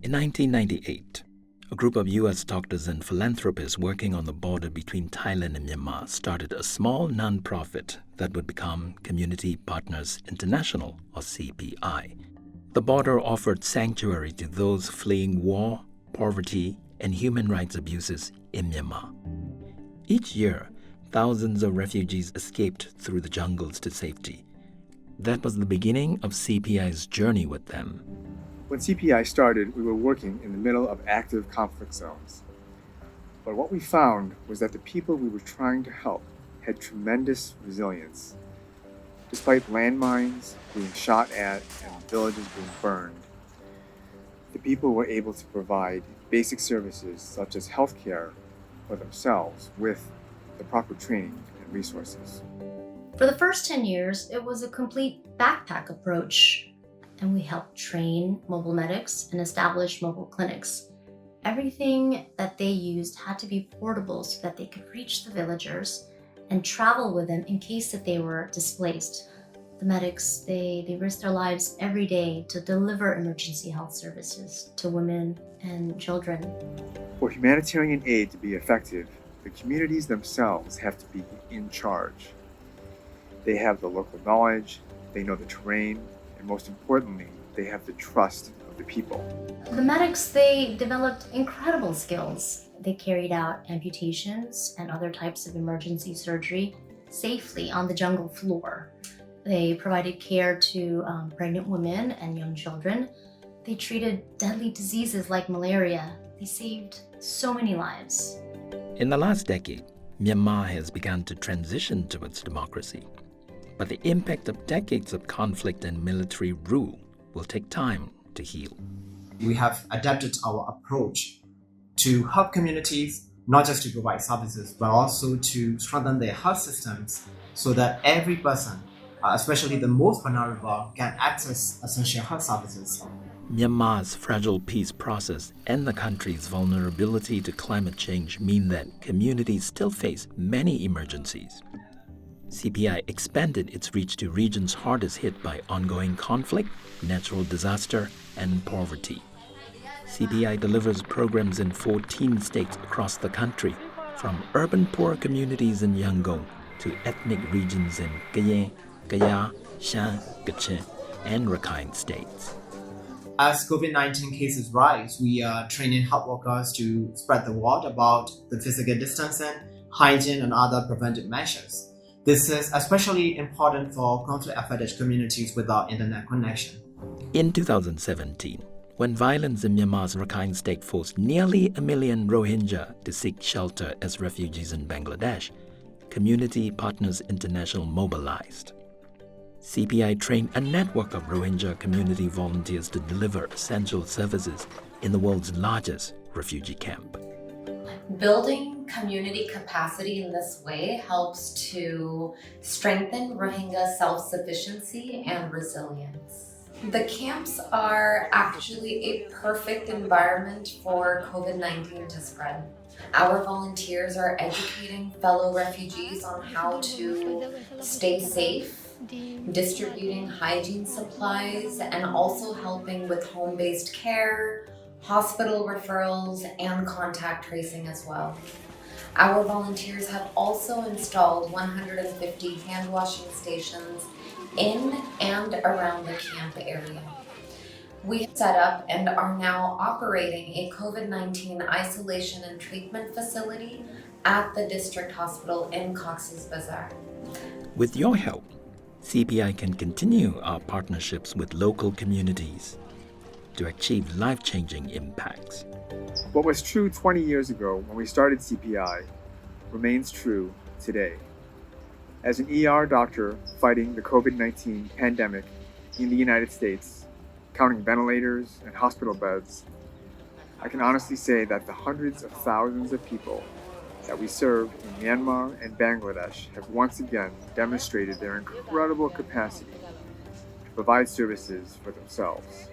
In 1998, a group of U.S. doctors and philanthropists working on the border between Thailand and Myanmar started a small non-profit that would become Community Partners International, or CPI. The border offered sanctuary to those fleeing war, poverty, and human rights abuses in Myanmar. Each year, thousands of refugees escaped through the jungles to safety. That was the beginning of CPI's journey with them. When CPI started, we were working in the middle of active conflict zones. But what we found was that the people we were trying to help had tremendous resilience. Despite landmines being shot at and villages being burned, the people were able to provide basic services such as healthcare for themselves with the proper training and resources. For the first 10 years, it was a complete backpack approach, and we helped train mobile medics and establish mobile clinics. Everything that they used had to be portable so that they could reach the villagers and travel with them in case that they were displaced. The medics, they risk their lives every day to deliver emergency health services to women and children. For humanitarian aid to be effective, the communities themselves have to be in charge. They have the local knowledge, they know the terrain, and most importantly, they have the trust of the people. The medics, they developed incredible skills. They carried out amputations and other types of emergency surgery safely on the jungle floor. They provided care to pregnant women and young children. They treated deadly diseases like malaria. They saved so many lives. In the last decade, Myanmar has begun to transition towards democracy. But the impact of decades of conflict and military rule will take time to heal. We have adapted our approach to help communities, not just to provide services, but also to strengthen their health systems so that every person, especially the most vulnerable, can access essential health services. Myanmar's fragile peace process and the country's vulnerability to climate change mean that communities still face many emergencies. CPI expanded its reach to regions hardest hit by ongoing conflict, natural disaster, and poverty. CPI delivers programs in 14 states across the country, from urban poor communities in Yangon to ethnic regions in Kayen, Kaya, Shan, Kachin, and Rakhine states. As COVID-19 cases rise, we are training health workers to spread the word about the physical distancing, hygiene, and other preventive measures. This is especially important for conflict-affected communities without internet connection. In 2017, when violence in Myanmar's Rakhine state forced nearly 1 million Rohingya to seek shelter as refugees in Bangladesh, Community Partners International mobilized. CPI trained a network of Rohingya community volunteers to deliver essential services in the world's largest refugee camp. Building community capacity in this way helps to strengthen Rohingya self-sufficiency and resilience. The camps are actually a perfect environment for COVID-19 to spread. Our volunteers are educating fellow refugees on how to stay safe, distributing hygiene supplies, and also helping with home-based care, hospital referrals, and contact tracing as well. Our volunteers have also installed 150 hand washing stations in and around the camp area. We set up and are now operating a COVID-19 isolation and treatment facility at the district hospital in Cox's Bazar. With your help, CPI can continue our partnerships with local communities to achieve life-changing impacts. What was true 20 years ago when we started CPI remains true today. As an ER doctor fighting the COVID-19 pandemic in the United States, counting ventilators and hospital beds, I can honestly say that the hundreds of thousands of people that we serve in Myanmar and Bangladesh have once again demonstrated their incredible capacity to provide services for themselves.